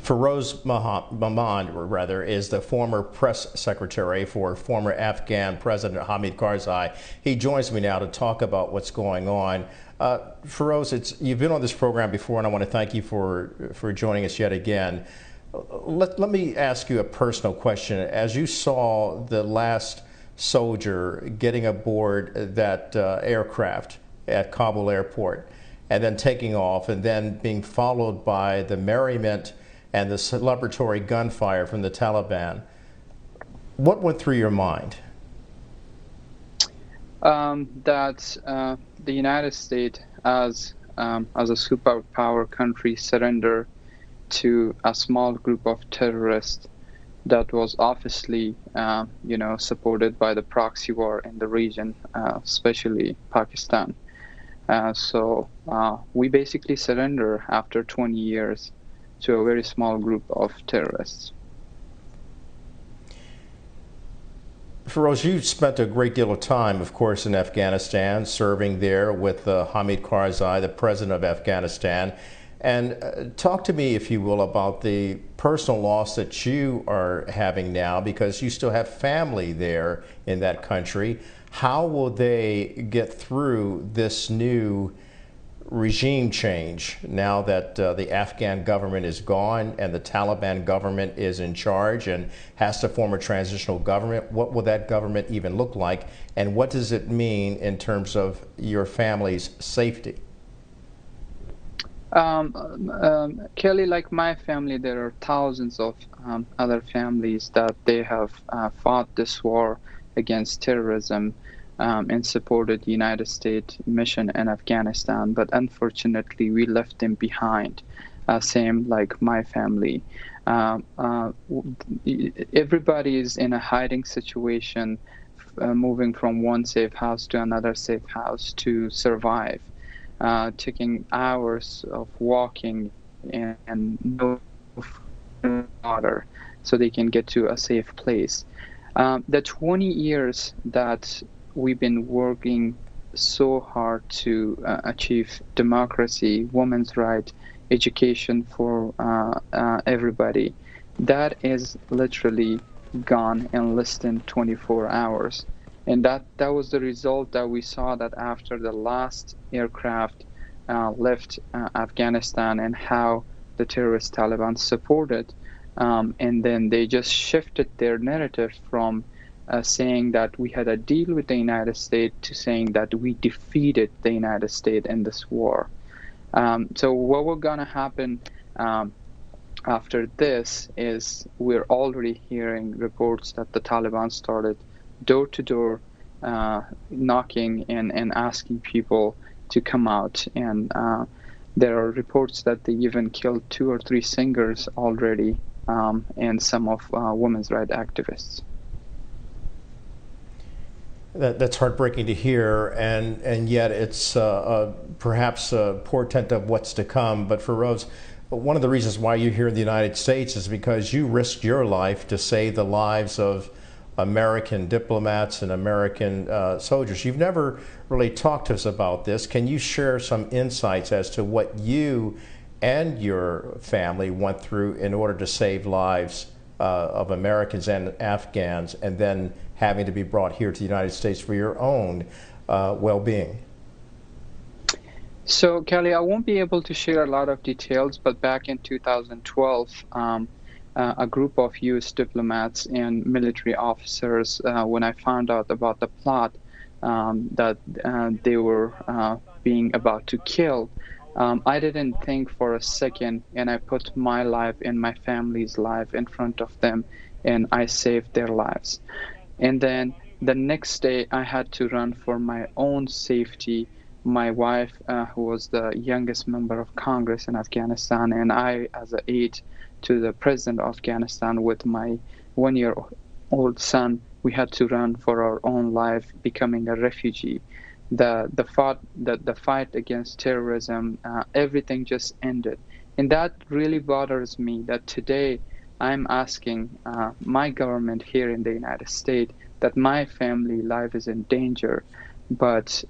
Feroz Mohmand, rather, is the former press secretary for former Afghan President Hamid Karzai. He joins me now to talk about what's going on. Feroz, you've been on this program before, and I want to thank you for joining us yet again. Let me ask you a personal question. As you saw the last soldier getting aboard that aircraft at Kabul airport, and then taking off, and then being followed by the merriment and the celebratory gunfire from the Taliban, what went through your mind? That the United States, as a superpower country, surrender to a small group of terrorists that was obviously, supported by the proxy war in the region, especially Pakistan. So we basically surrender after 20 years to a very small group of terrorists. Feroz, you spent a great deal of time, of course, in Afghanistan, serving there with Hamid Karzai, the president of Afghanistan. And talk to me, if you will, about the personal loss that you are having now, because you still have family there in that country. How will they get through this new regime change now that the Afghan government is gone and the Taliban government is in charge and has to form a transitional government? What will that government even look like, and what does it mean in terms of your family's safety? Kelly, like my family, there are thousands of other families that they have fought this war against terrorism and supported the United States mission in Afghanistan, but unfortunately we left them behind. Same like my family. Everybody is in a hiding situation, moving from one safe house to another safe house to survive, taking hours of walking and no water so they can get to a safe place. The 20 years that we've been working so hard to achieve democracy, women's rights, education for everybody, that is literally gone in less than 24 hours. And that was the result that we saw, that after the last aircraft left Afghanistan, and how the terrorist Taliban supported, and then they just shifted their narrative from saying that we had a deal with the United States to saying that we defeated the United States in this war. So what will gonna happen after this is, we're already hearing reports that the Taliban started door-to-door knocking and asking people to come out. And there are reports that they even killed 2 or 3 singers already, and some of women's rights activists. That's heartbreaking to hear, and yet it's perhaps a portent of what's to come. But Feroz, one of the reasons why you're here in the United States is because you risked your life to save the lives of American diplomats and American soldiers. You've never really talked to us about this. Can you share some insights as to what you and your family went through in order to save lives of Americans and Afghans, and then having to be brought here to the United States for your own well-being? So, Kelly, I won't be able to share a lot of details, but back in 2012, a group of U.S. diplomats and military officers, when I found out about the plot that they were being about to kill, I didn't think for a second, and I put my life and my family's life in front of them, and I saved their lives. And then the next day, I had to run for my own safety. My wife, who was the youngest member of Congress in Afghanistan, and I, as an aide to the president of Afghanistan with my 1-year-old son, we had to run for our own life, becoming a refugee. The fight against terrorism, everything just ended. And that really bothers me, that today I'm asking my government here in the United States that my family life is in danger, but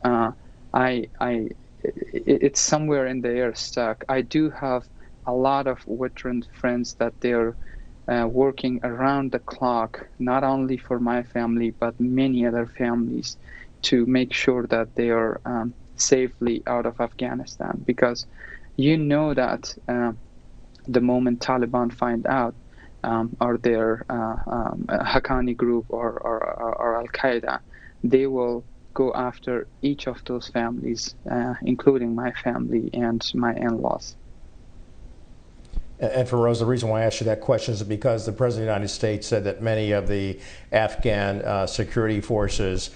it's somewhere in the air stuck. I do have a lot of veteran friends that they're working around the clock, not only for my family, but many other families, to make sure that they are safely out of Afghanistan. Because you know that the moment Taliban find out, or their Haqqani group or Al Qaeda, they will go after each of those families, including my family and my in-laws. And Feroz, the reason why I asked you that question is because the President of the United States said that many of the Afghan security forces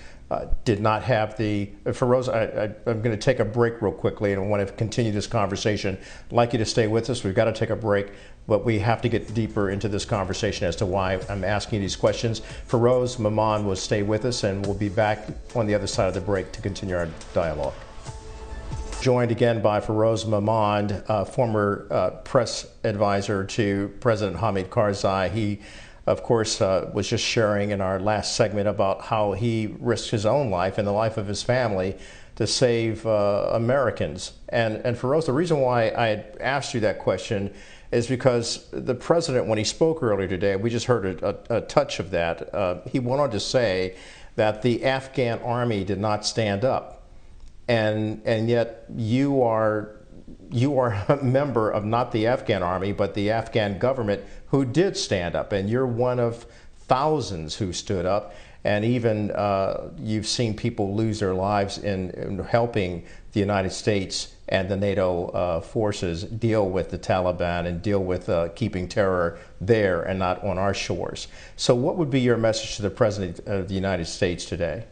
did not have the... Feroz, I'm going to take a break real quickly, and I want to continue this conversation. I'd like you to stay with us. We've got to take a break, but we have to get deeper into this conversation as to why I'm asking these questions. Feroz Mohmand will stay with us, and we'll be back on the other side of the break to continue our dialogue. Joined again by Feroz Mohmand, former press advisor to President Hamid Karzai. He, of course, was just sharing in our last segment about how he risked his own life and the life of his family to save Americans. And Feroz, the reason why I had asked you that question is because the president, when he spoke earlier today, we just heard a touch of that. He went on to say that the Afghan army did not stand up. And yet you are a member of not the Afghan army, but the Afghan government who did stand up. And you're one of thousands who stood up. And even you've seen people lose their lives in helping the United States and the NATO forces deal with the Taliban and deal with keeping terror there and not on our shores. So what would be your message to the President of the United States today?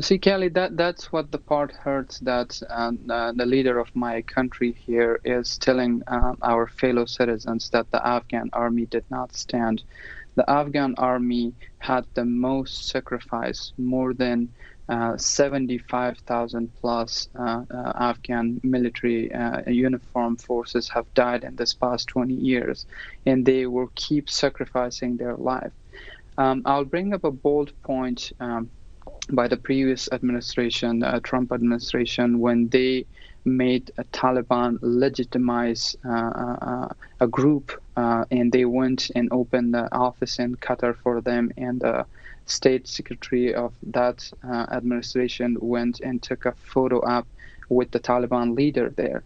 See, Kelly, that's what the part hurts, that the leader of my country here is telling our fellow citizens that the Afghan army did not stand. The Afghan army had the most sacrifice. More than 75,000 plus Afghan military uniformed forces have died in this past 20 years, and they will keep sacrificing their life. I'll bring up a bold point by the previous administration, Trump administration, when they made a Taliban legitimize a group, and they went and opened the office in Qatar for them, and the state secretary of that administration went and took a photo op with the Taliban leader there.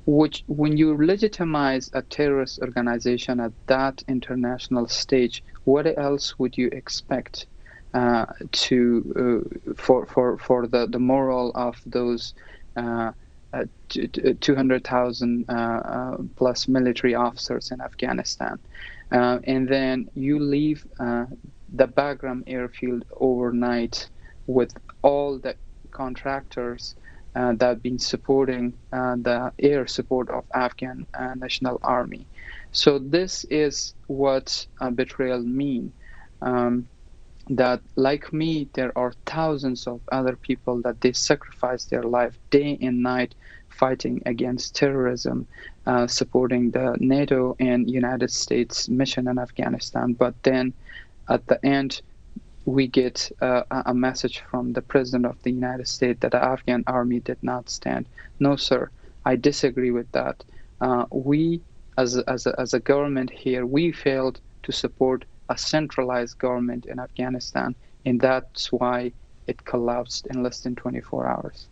Which, when you legitimize a terrorist organization at that international stage, what else would you expect for the moral of those 200,000 plus military officers in Afghanistan? And then you leave the Bagram airfield overnight with all the contractors that have been supporting the air support of Afghan National Army. So this is what betrayal means. That, like me, there are thousands of other people that they sacrifice their life day and night fighting against terrorism, supporting the NATO and United States mission in Afghanistan. But then at the end, we get a message from the President of the United States that the Afghan army did not stand. No, sir, I disagree with that. We, as a government here, we failed to support a centralized government in Afghanistan, and that's why it collapsed in less than 24 hours.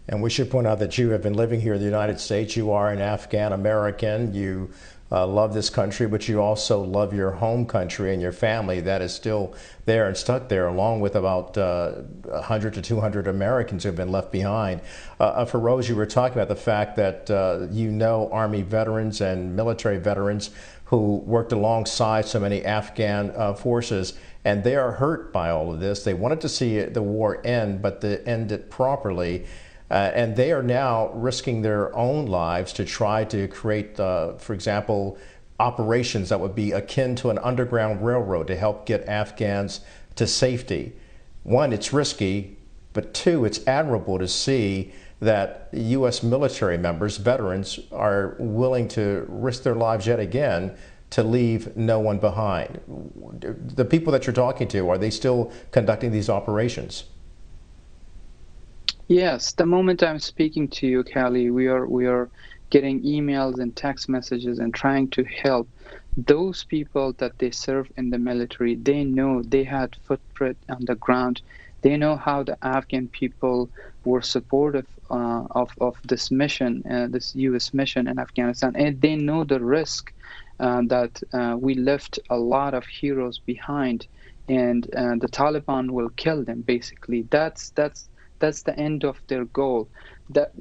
And we should point out that you have been living here in the United States. You are an Afghan American. You love this country, but you also love your home country and your family that is still there and stuck there, along with about 100 to 200 Americans who have been left behind. Feroz, you were talking about the fact that you know Army veterans and military veterans who worked alongside so many Afghan forces, and they are hurt by all of this. They wanted to see the war end, but to end it properly. And they are now risking their own lives to try to create, for example, operations that would be akin to an underground railroad to help get Afghans to safety. One, it's risky, but two, it's admirable to see that U.S. military members, veterans, are willing to risk their lives yet again to leave no one behind. The people that you're talking to, are they still conducting these operations? Yes, the moment I'm speaking to you, Callie, we are getting emails and text messages and trying to help those people that they serve in the military. They know they had footprint on the ground. They know how the Afghan people were supportive of this mission, this U.S. mission in Afghanistan, and they know the risk that we left a lot of heroes behind, and the Taliban will kill them. Basically, that's the end of their goal. That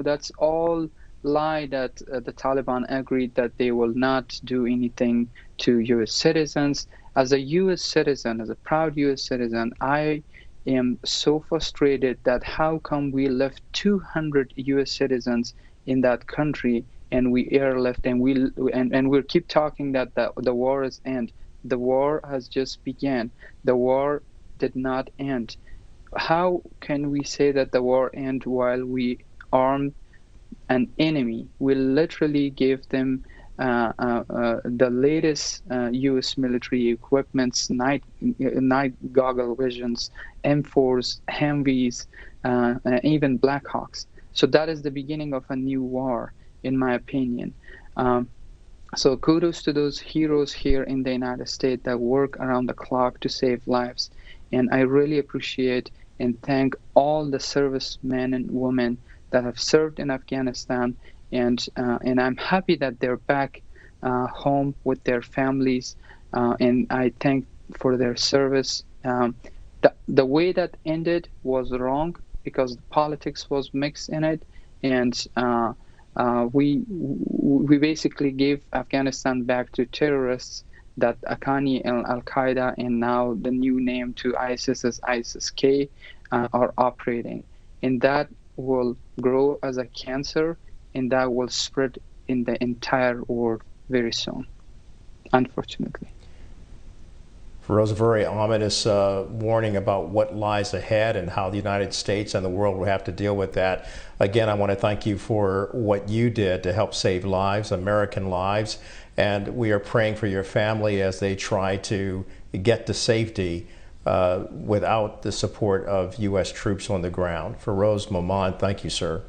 that's all lie that the Taliban agreed that they will not do anything to U.S. citizens. As a U.S. citizen, as a proud U.S. citizen, I am so frustrated that how come we left 200 U.S. citizens in that country and we airlift and we'll keep talking that the war is end. The war has just began. The war did not end. How can we say that the war end while we arm an enemy? We literally gave them the latest U.S. military equipments, night goggle visions, M4s, Humvees, even Blackhawks. So that is the beginning of a new war, in my opinion. So kudos to those heroes here in the United States that work around the clock to save lives. And I really appreciate and thank all the servicemen and women that have served in Afghanistan. And I'm happy that they're back home with their families. And I thank for their service. The way that ended was wrong because politics was mixed in it. And we basically gave Afghanistan back to terrorists that Akani and Al Qaeda, and now the new name to ISIS is ISIS-K, are operating. And that will grow as a cancer, and that will spread in the entire world very soon, unfortunately. Feroz, a very ominous warning about what lies ahead and how the United States and the world will have to deal with that. Again, I want to thank you for what you did to help save lives, American lives, and we are praying for your family as they try to get to safety without the support of U.S. troops on the ground. Feroz Mohmand, thank you, sir.